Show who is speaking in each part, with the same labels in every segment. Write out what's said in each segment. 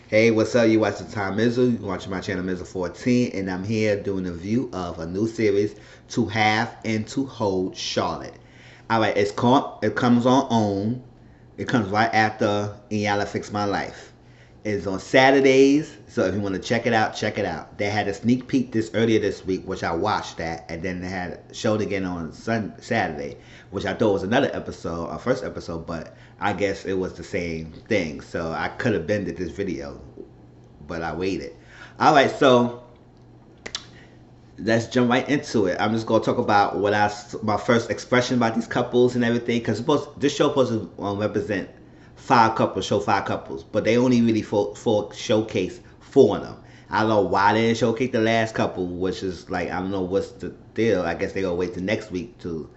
Speaker 1: Hey, what's up? You watching Tom Mizzle? You watching my channel Mizzle14, and I'm here doing a review of a new series, To Have and to Hold Charlotte. All right, it comes on OWN. It comes right after Iyanla Fix My Life. It's on Saturdays, so if you want to check it out, check it out. They had a sneak peek earlier this week, which I watched that, and then they had showed again on Saturday, which I thought was another episode, a first episode, but I guess it was the same thing. So I could have bended this video, but I waited. All right, so let's jump right into it. I'm just gonna talk about my first expression about these couples and everything, because this show supposed to represent five couples, show five couples, but they only really for showcase four of them. I don't know why they didn't showcase the last couple, which is like I don't know what's the deal. I guess they gonna wait till next week to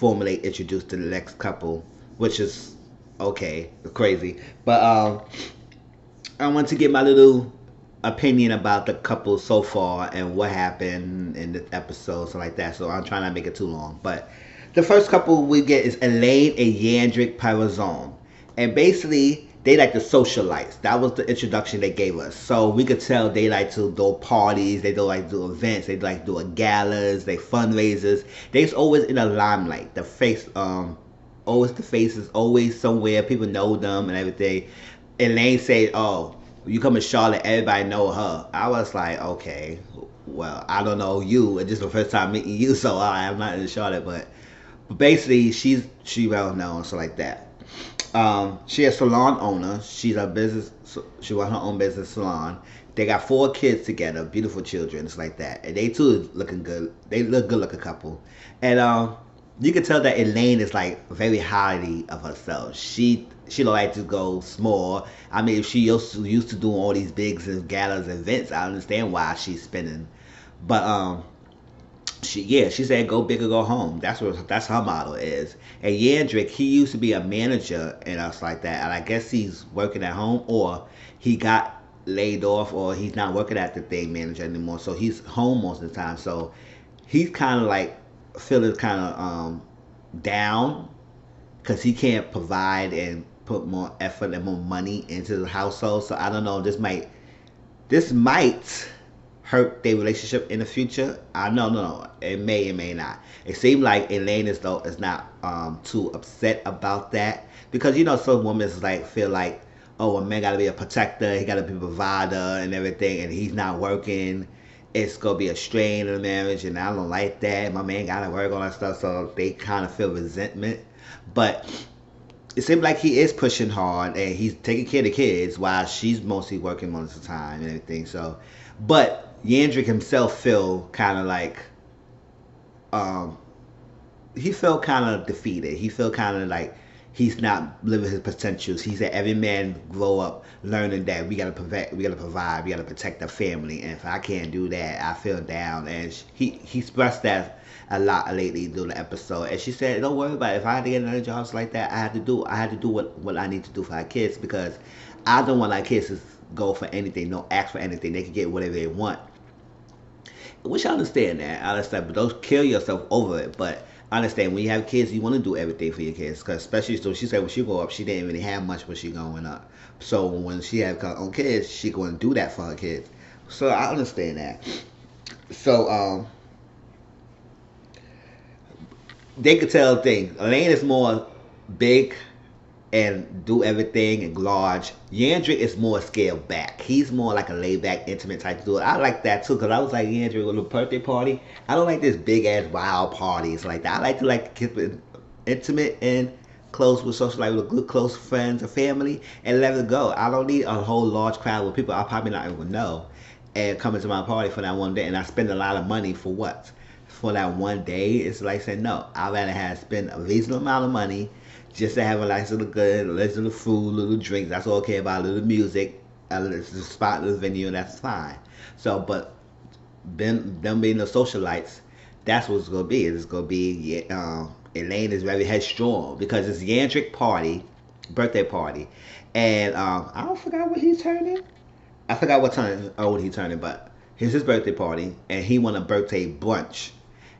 Speaker 1: introduce to the next couple, which is okay, crazy. But I want to give my little opinion about the couple so far and what happened in the episode, so like that. So I'm trying not to make it too long. But the first couple we get is Elaine and Yandrik Parazone. And basically, they like the socialites. That was the introduction they gave us. So we could tell they like to do parties, they do like do events, they like do galas, they fundraisers. They's always in the limelight. Always the faces, always somewhere. People know them and everything. Elaine said, "Oh, you come to Charlotte, everybody know her." I was like, okay, well, I don't know you. It's just the first time meeting you, so I'm not in Charlotte, but basically, she well known, so like that. She a salon owner. She's a business. She runs her own business salon. They got four kids together, beautiful children. It's like that, and they too looking good. They look good looking couple, and you can tell that Elaine is like very highly of herself. She don't like to go small. I mean, if she used to doing all these bigs and galas and events, I understand why she's spinning. But she said go big or go home. That's her motto is. And Yandrik, he used to be a manager and us like that, and I guess he's working at home or he got laid off or he's not working at the thing manager anymore, so he's home most of the time. So he's kind of like feeling kind of down because he can't provide and put more effort and more money into the household. So I don't know. This might hurt their relationship in the future. I no. It may not. It seemed like Elaine is not too upset about that because some women is like feel like, oh, a man got to be a protector, he got to be a provider and everything, and he's not working. It's gonna be a strain in the marriage, and I don't like that. My man gotta work on that stuff, so they kind of feel resentment. But it seems like he is pushing hard and he's taking care of the kids while she's mostly working most of the time and everything. So, but Yandrik himself feel kind of like um, he felt kind of defeated. He felt kind of like he's not living his potentials. He said every man grow up learning that we gotta provide, we gotta protect the family. And if I can't do that, I feel down. And he expressed that a lot lately during the episode. And she said, "Don't worry about it. If I had to get another job like that, I had to do what I need to do for our kids because I don't want our kids to go for anything, no ask for anything. They can get whatever they want." Which I understand that. I understand, but don't kill yourself over it. But I understand when you have kids, you want to do everything for your kids. Cause especially, so she said when she grew up, she didn't really have much when she growing up. So when she had her own kids, she going to do that for her kids. So I understand that. So they could tell things. Elaine is more big and do everything and large. Yandrik is more scaled back. He's more like a laid back, intimate type dude. I like that too because I was like Yandrik with a birthday party. I don't like this big ass wild parties like that. I like to keep it intimate and close with social life with good close friends or family and let it go. I don't need a whole large crowd with people I probably not even know and coming to my party for that one day and I spend a lot of money for what? For that one day, it's like saying no. I'd rather have spent a reasonable amount of money just to have a nice little good, nice little food, little drinks. That's all I care about. Little music, a little spot, little venue, and that's fine. So, but them being the socialites, that's what it's gonna be. It's gonna be Elaine is very headstrong because it's Yandrik party, birthday party, and I don't forgot what he's turning. I forgot what he turning, but it's his birthday party, and he want a birthday brunch.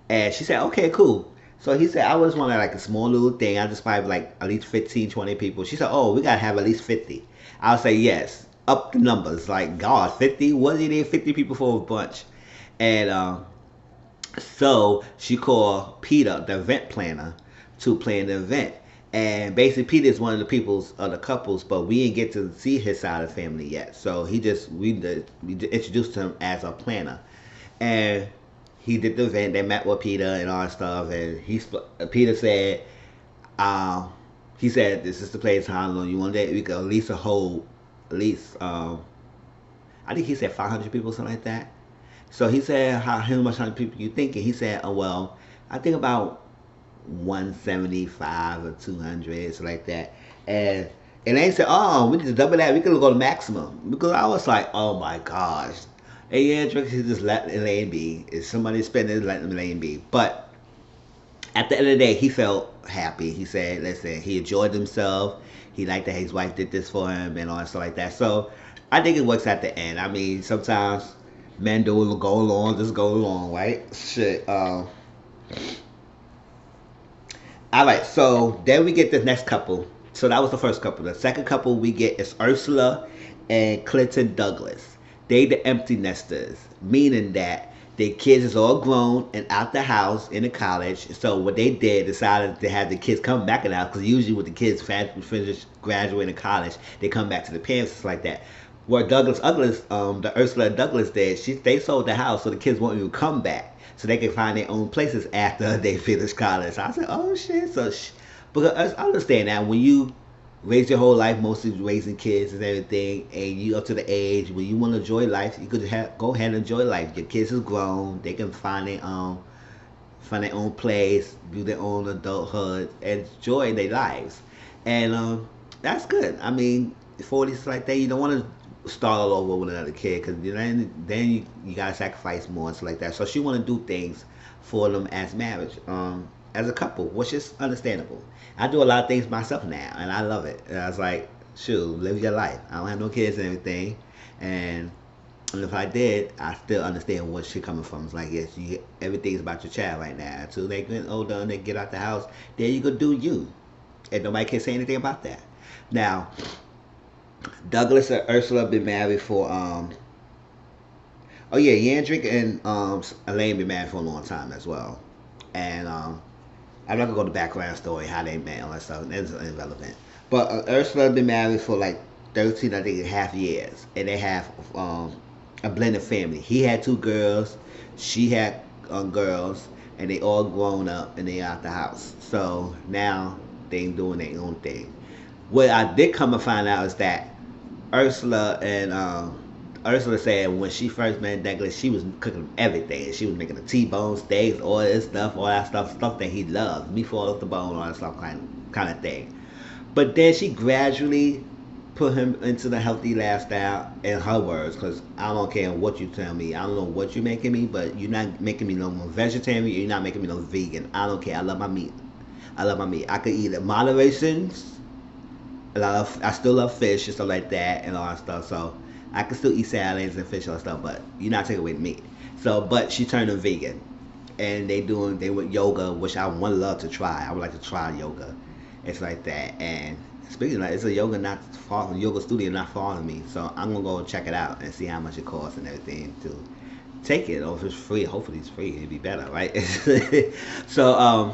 Speaker 1: And she said, okay, cool. So he said, I just want like a small little thing. I just probably like at least 15, 20 people. She said, oh, we got to have at least 50. I'll say yes. up the numbers. Like, God, 50? What do you need 50 people for a bunch? And so she called Peter, the event planner, to plan the event. And basically, Peter is one of the people's other couples, but we didn't get to see his side of the family yet. So we introduced him as a planner, and he did the event. They met with Peter and all that stuff, and Peter said, um, he said, "This is the place. How long you want that? We could at least hold at least I think he said 500 people, something like that." So he said, how much people you thinking? He said, "Oh well, I think about 175 or 200, something like that." And they said, "Oh, we need to double that. We could go to maximum." Because I was like, "Oh my gosh." And yeah, Drake should just let the lane be. If somebody's spending it, let the lane be. But at the end of the day, he felt happy. He said, listen, he enjoyed himself. He liked that his wife did this for him and all that stuff like that. So I think it works at the end. I mean, sometimes men do go along, just go along, right? Shit. All right, so then we get the next couple. So that was the first couple. The second couple we get is Ursula and Clinton Douglas. They the empty nesters, meaning that their kids is all grown and out the house in the college. So what they did, decided to have the kids come back in the house, because usually with the kids finish graduating college, they come back to the parents, just like that. What the Ursula Douglas did, they sold the house so the kids won't even come back, so they can find their own places after they finish college. So I said, oh shit. Because I understand that when you raise your whole life mostly raising kids and everything, and you up to the age when you want to enjoy life, you could go ahead and enjoy life. Your kids is grown, they can find their own place, do their own adulthood, and enjoy their lives. And that's good. I mean, 40s like that, you don't want to start all over with another kid, because then you gotta sacrifice more and stuff like that. So she want to do things for them as marriage, as a couple, which is understandable. I do a lot of things myself now, and I love it. And I was like, shoot, live your life. I don't have no kids and everything, and if I did, I still understand where she coming from. It's like, yes, everything's about your child right now. Until they get older and they get out the house, then you could do you, and nobody can say anything about that. Now, Douglas and Ursula been married for oh yeah, Yandrick and Elaine been married for a long time as well, and I'm not gonna go to the background story how they met and all that stuff. That's irrelevant. But Ursula been married for like 13, I think, and a half years, and they have a blended family. He had two girls, she had girls, and they all grown up and they out the house. So now they doing their own thing. What I did come to find out is that Ursula and Ursula said when she first met Douglas, she was cooking everything. She was making the T-bone steaks, all this stuff, all that stuff that he loved. Me fall off the bone, all that stuff, kind of thing. But then she gradually put him into the healthy lifestyle, in her words, because I don't care what you tell me. I don't know what you're making me, but you're not making me no more vegetarian. You're not making me no vegan. I don't care. I love my meat. I love my meat. I could eat it moderations. I still love fish and stuff like that and all that stuff. So I can still eat salads and fish and stuff, but you're not taking away the meat. So, but she turned them vegan, and they went yoga, which I would love to try. I would like to try yoga. It's like that. And speaking of that, it's a yoga studio not far from me, so I'm gonna go check it out and see how much it costs and everything to take it. Or if it's free, hopefully it's free. It'd be better, right? So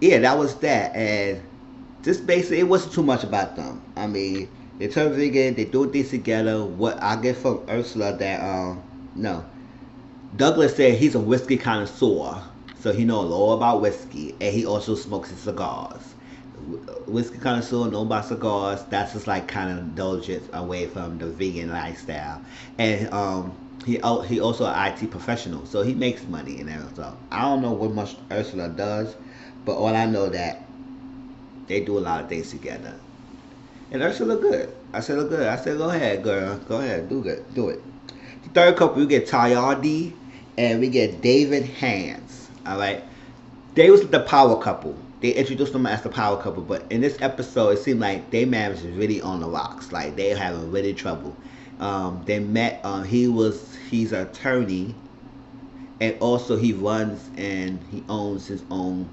Speaker 1: yeah, that was that. And just basically, it wasn't too much about them. I mean, they turn vegan, they do things together. What I get from Ursula that no, Douglas said he's a whiskey connoisseur, so he knows all about whiskey, and he also smokes his cigars. Whiskey connoisseur, know about cigars. That's just like kind of indulgence away from the vegan lifestyle. And he also an IT professional, so he makes money and everything. So I don't know what much Ursula does, but all I know that they do a lot of things together. And Ursula look good. I said, look good. I said, go ahead, girl. Go ahead. Do good. Do it. The third couple, we get Tayardi and we get David Hands. All right. They was the power couple. They introduced them as the power couple. But in this episode, it seemed like their marriage is really on the rocks. Like, they having really trouble. They met. He's an attorney. And also he runs and he owns his own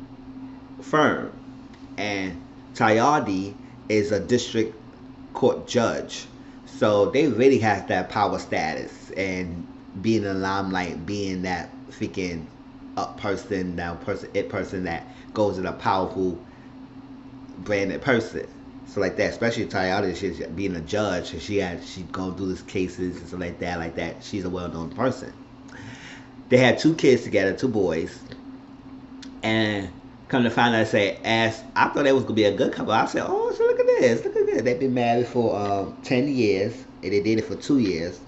Speaker 1: firm. And Tayardi is a district court judge. So they really have that power status and being in the limelight, being that freaking up person, person that goes in a powerful branded person. So like that, especially Tayana, she's being a judge, and she gone through these cases and stuff like that, like that. She's a well known person. They had 2 kids together, 2 boys, and come to find out, say, as I thought they was gonna be a good couple. I said, oh, so look at this, look at this. They've been married for 10 years, and they dated for 2 years.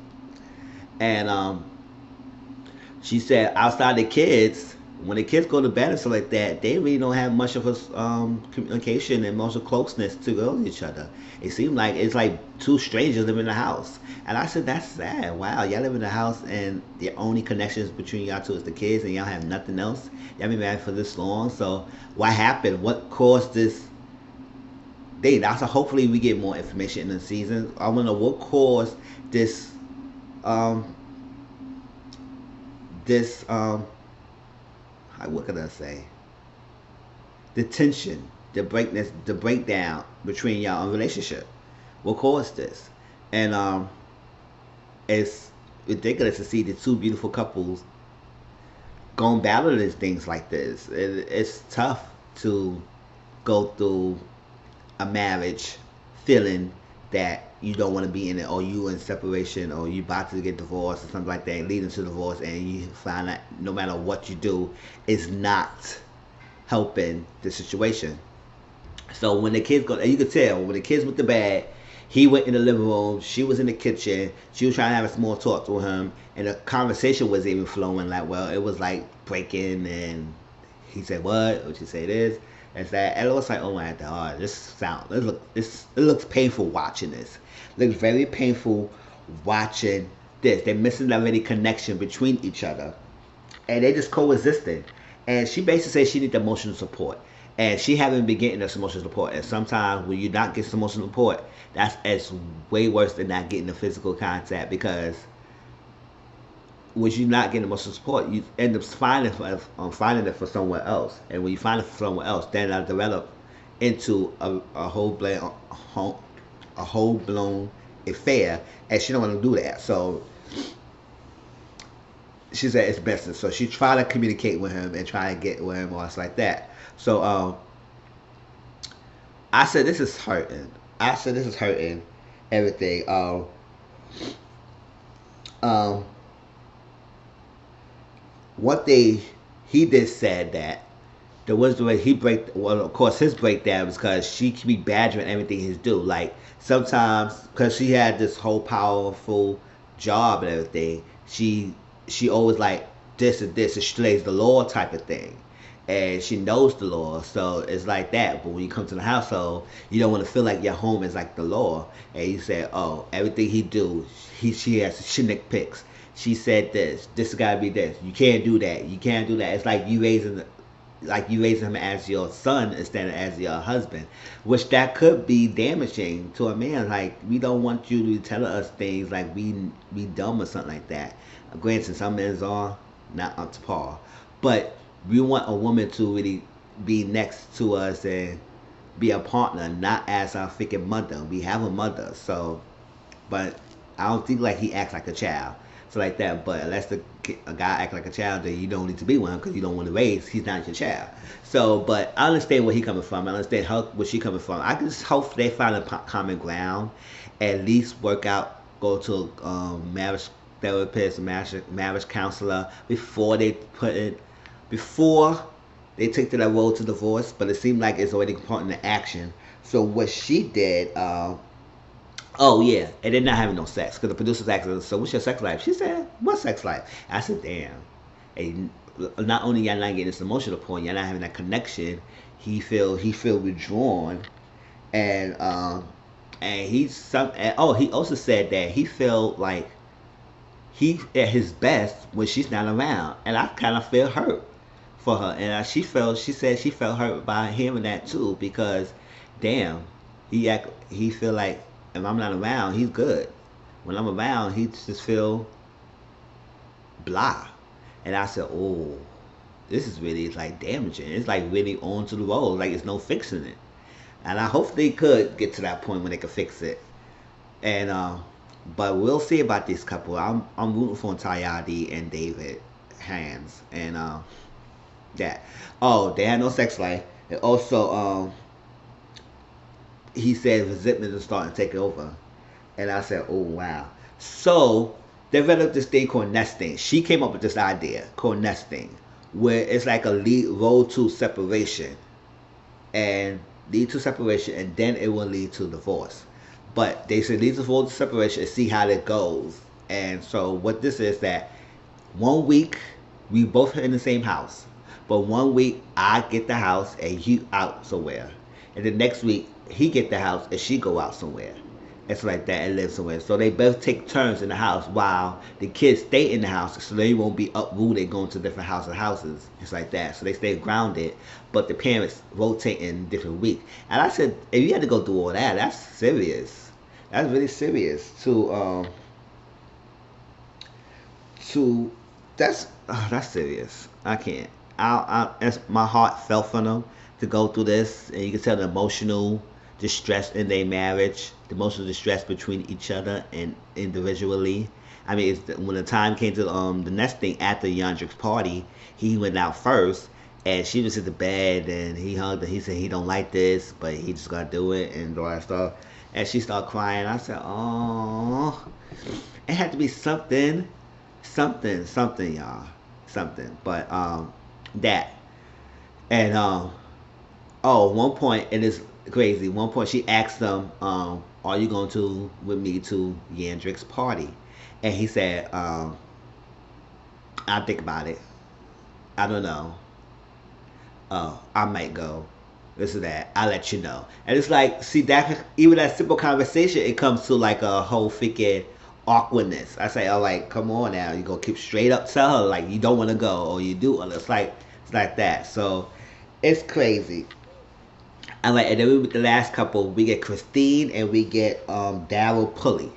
Speaker 1: And she said, outside the kids, when the kids go to bed and stuff like that, they really don't have much of a communication and much of closeness to go with each other. It seemed like it's like 2 strangers living in the house. And I said, that's sad. Wow, y'all live in the house and the only connections between y'all 2 is the kids and y'all have nothing else. Y'all been married for this long. So what happened? What caused this date? So hopefully we get more information in the season. I want to know what caused this what can I say? The tension, the breakdown between y'all in relationship. What caused this? And it's ridiculous to see the 2 beautiful couples going battle these things like this. It's tough to go through a marriage feeling that you don't want to be in it, or you in separation, or you about to get divorced or something like that, leading to divorce, and you find that no matter what you do, it's not helping the situation. So when the kids go, you could tell when the kids went to bed, he went in the living room, she was in the kitchen, she was trying to have a small talk to him, and the conversation wasn't even flowing like well. It was like breaking, and he said what, or she said this. And that, and it was like, oh my god, it looks painful watching this. It looks very painful watching this. They're missing already connection between each other, and they just coexisting. And she basically says she needs emotional support, and she haven't been getting this emotional support. And sometimes when you not get emotional support, it's way worse than not getting the physical contact, because when you're not getting emotional support, you end up finding it for somewhere else. And when you find it for somewhere else, then it'll develop into a whole blown affair. And she don't want to do that. So she said it's best. So she tried to communicate with him and try to get with him or something like that. So I said this is hurting. Everything. One thing he did said that the way he of course his breakdown was because she could be badgering everything he's do. Like sometimes because she had this whole powerful job and everything, she always like this and this, and she lays the law type of thing, and she knows the law, so it's like that. But when you come to the household, you don't want to feel like your home is like the law, and you say, oh, everything he do, she has nitpicks. She said this gotta be this. You can't do that. You can't do that. It's like you raising him as your son instead of as your husband, which that could be damaging to a man. Like we don't want you to tell us things like we dumb or something like that. Granted, some men are not up to par, but we want a woman to really be next to us and be a partner, not as our freaking mother. We have a mother, so, but I don't think like he acts like a child. So like that, but unless a guy act like a child, then you don't need to be one because you don't want to raise. He's not your child. So, but I understand where he coming from. I understand where she coming from. I just hope they find a common ground, at least work out, go to marriage therapist, marriage counselor before they take to that road to divorce. But it seemed like it's already part in the action. So what she did. Oh yeah, and they're not having no sex because the producers asked her, "So what's your sex life?" She said, "What sex life?" I said, "Damn." And not only y'all not getting this emotional point, y'all not having that connection. He feel withdrawn, and he also said that he felt like he at his best when she's not around, and I kind of feel hurt for her, and she said she felt hurt by hearing that too, because damn, he feel like, if I'm not around, he's good. When I'm around, he just feel blah. And I said, oh, this is really like damaging. It's like really on to the road. Like it's no fixing it. And I hope they could get to that point when they could fix it. And but we'll see about this couple. I'm rooting for Tayadi and David Hands, and that. Oh, they had no sex life. And also, he said resentment is starting to take over. And I said, oh wow. So they developed this thing called nesting. She came up with this idea called nesting, where it's like a lead road to separation, and lead to separation, and then it will lead to divorce. But they said lead to road to separation and see how that goes. And so what this is that one week we both in the same house, but one week I get the house and you out somewhere, and the next week he get the house and she go out somewhere. It's like that and live somewhere. So they both take turns in the house while the kids stay in the house, so they won't be uprooted going to different houses. It's like that. So they stay grounded, but the parents rotate in different weeks. And I said, if you had to go through all that, that's serious. That's really serious. To that's serious. I can't. My heart fell for them to go through this, and you can tell the emotional distress in their marriage, the emotional distress between each other and individually. I mean, when the time came to the next thing after Yandrick's party, he went out first, and she was in the bed, and he hugged her. He said he don't like this, but he just gotta do it and all that stuff. And she started crying. I said, oh, it had to be something, y'all, something. But that and oh, one point, and it's crazy. One point, she asked him, "Are you going to with me to Yandrick's party?" And he said, "I'll think about it. I don't know. I might go. This or that. I'll let you know." And it's like, see that even that simple conversation, it comes to like a whole freaking awkwardness. I say, "Oh, like, come on now. You gonna keep straight up tell her like you don't want to go or you do." And it's like that. So it's crazy. And then with the last couple, we get Christine and we get Daryl Pulley,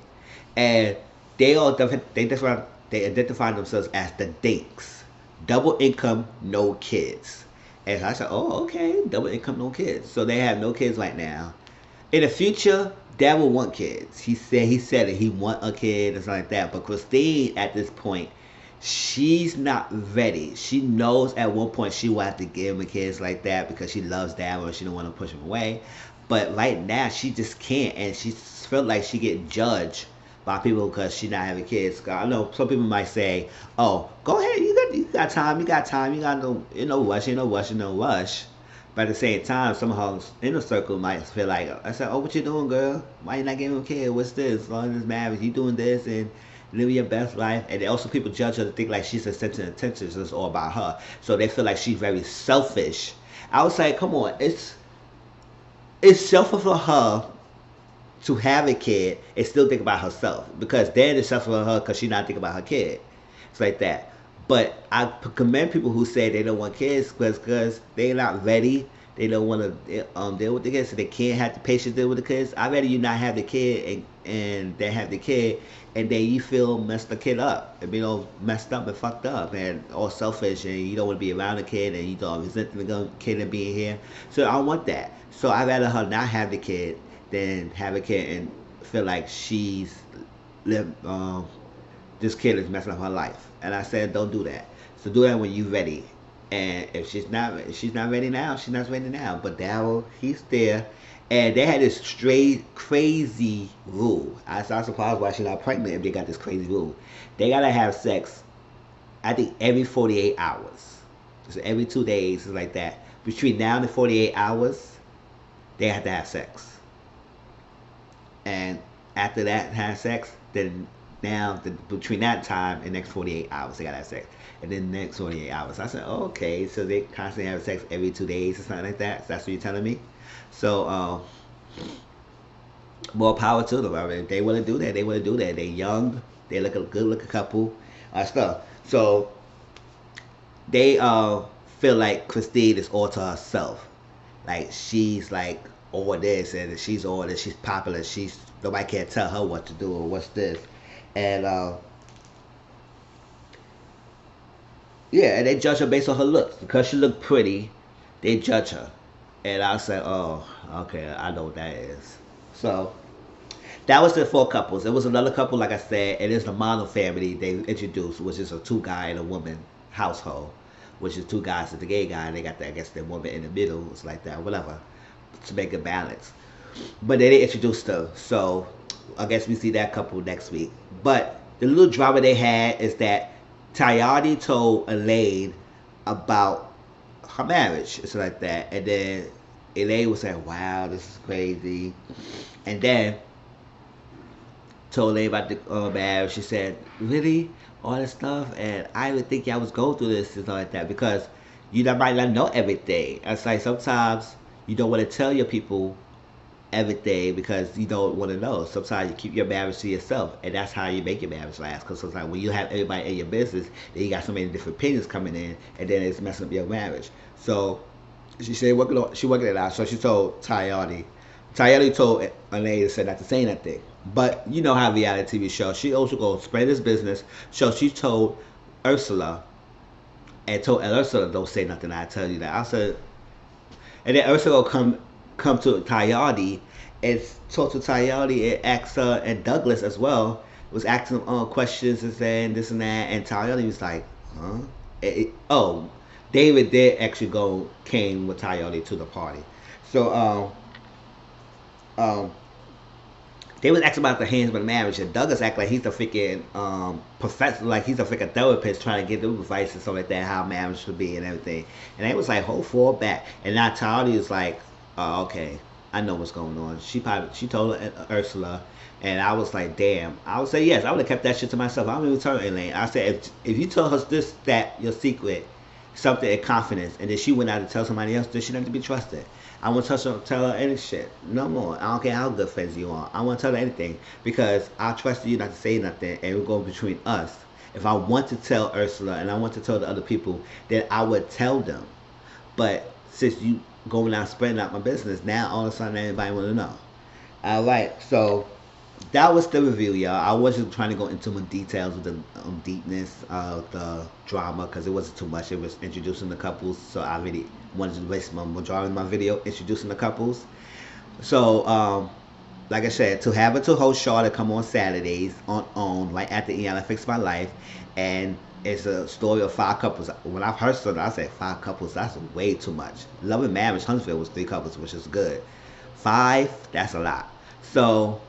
Speaker 1: and they identify themselves as the Dinks, double income, no kids. And I said, oh, okay, double income, no kids. So they have no kids right now. In the future, Daryl want kids. He said that he want a kid and something like that. But Christine at this point, she's not ready. She knows at one point she will have to give him kids like that because she loves Daryl and she don't want to push him away. But right now she just can't, and she felt like she get judged by people because she not having kids. I know some people might say, "Oh, go ahead, you got time, you got no rush, ain't no rush, no rush." But at the same time, some of her inner circle might feel like, I said, "Oh, what you doing, girl? Why you not getting a kid? What's this? Long as marriage, you doing this and living your best life." And also people judge her to think like she's a center of attention, so it's all about her. So they feel like she's very selfish. I would say, come on, it's selfish for her to have a kid and still think about herself, because then it's selfish for her because she's not thinking about her kid. It's like that. But I commend people who say they don't want kids because they're not ready. They don't want to deal with the kids, so they can't have the patience to deal with the kids. I'd rather you not have the kid and then have the kid, and then you feel messed the kid up and be all messed up and fucked up and all selfish, and you don't want to be around the kid and you don't resent the kid and being here. So I don't want that. So I'd rather her not have the kid than have a kid and feel like she's lived. This kid is messing up her life. And I said, don't do that. So do that when you're ready. And if she's not ready now, she's not ready now. But Daryl, he's there. And they had this straight crazy rule. I was surprised why she's not pregnant if they got this crazy rule. They gotta have sex, I think, every 48 hours. So every 2 days, it's like that. Between now and the 48 hours, they have to have sex. And after that, have sex, then between that time and next 48 hours, they gotta have sex. And then the next 48 hours. I said, oh, okay, so they constantly have sex every 2 days or something like that. So that's what you're telling me? So, more power to them. I mean, if they want to do that, they want to do that. They're young, they look a good looking couple, stuff. So, they feel like Christine is all to herself. Like, she's like all this, and she's all this, she's popular, nobody can't tell her what to do or what's this. And yeah, and they judge her based on her looks. Because she looked pretty, they judge her. And I said, oh, okay, I know what that is. So That was the four couples. It was another couple, like I said, and it's the model family they introduced, which is a two guy and a woman household, which is two guys and the gay guy, and they got the, I guess the woman in the middle. It's like that, whatever, to make a balance. But they didn't introduce them, so I guess we see that couple next week. But the little drama they had is that Tayani told Elaine about her marriage, it's like that, and then Elaine was like, "Wow, this is crazy," and then told Elaine about the marriage. She said, "Really, all this stuff?" And I didn't think y'all was going through this and stuff like that because you might not know everything. It's like sometimes you don't want to tell your people everything because you don't want to know. Sometimes you keep your marriage to yourself, and that's how you make your marriage last. Because sometimes when you have everybody in your business, then you got so many different opinions coming in, and then it's messing up your marriage. So she said she working it out. So she told Tayani. Tayani told Elaine said not to say nothing. But you know how reality TV show. She also go spread his business. So she told Ursula and told Ursula don't say nothing. I tell you that. I said, and then Ursula come to Tayani and talk to Tayani and ask her and Douglas as well was asking questions and saying this and that, and Tayani was like, huh? Oh, David did actually came with Tayani to the party. So um they was asking about the hands of marriage, and Douglas act like he's a freaking professor, like he's a freaking therapist trying to get them advice and stuff like that, how marriage should be and everything. And they was like, hold fall back. And now Tawny is like, oh, okay, I know what's going on. She told Ursula, and I was like, damn. I would say yes. I would have kept that shit to myself. I don't even tell Elaine. I said, if you tell her this, that your secret, something in confidence, and then she went out to tell somebody else, then she not to be trusted. I won't tell her any shit. No more. I don't care how good friends you are. I won't tell her anything because I trust you not to say nothing, and we're going between us. If I want to tell Ursula and I want to tell the other people, then I would tell them. But since you going out spreading out my business, now all of a sudden everybody want to know. All right, so that was the review, y'all. I wasn't trying to go into more details with the deepness of the drama because it wasn't too much. It was introducing the couples, so I really wanted to waste my majority of my video introducing the couples. So, like I said, to have it to host show to come on Saturdays on OWN right after I Fix My Life, and it's a story of 5 couples. When I've heard something, I said 5 couples. That's way too much. Love and Marriage Huntsville was 3 couples, which is good. 5, that's a lot. So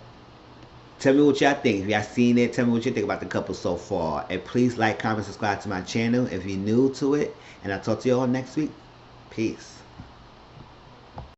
Speaker 1: tell me what y'all think. If y'all seen it, tell me what you think about the couple so far. And please like, comment, subscribe to my channel if you're new to it. And I'll talk to y'all next week. Peace.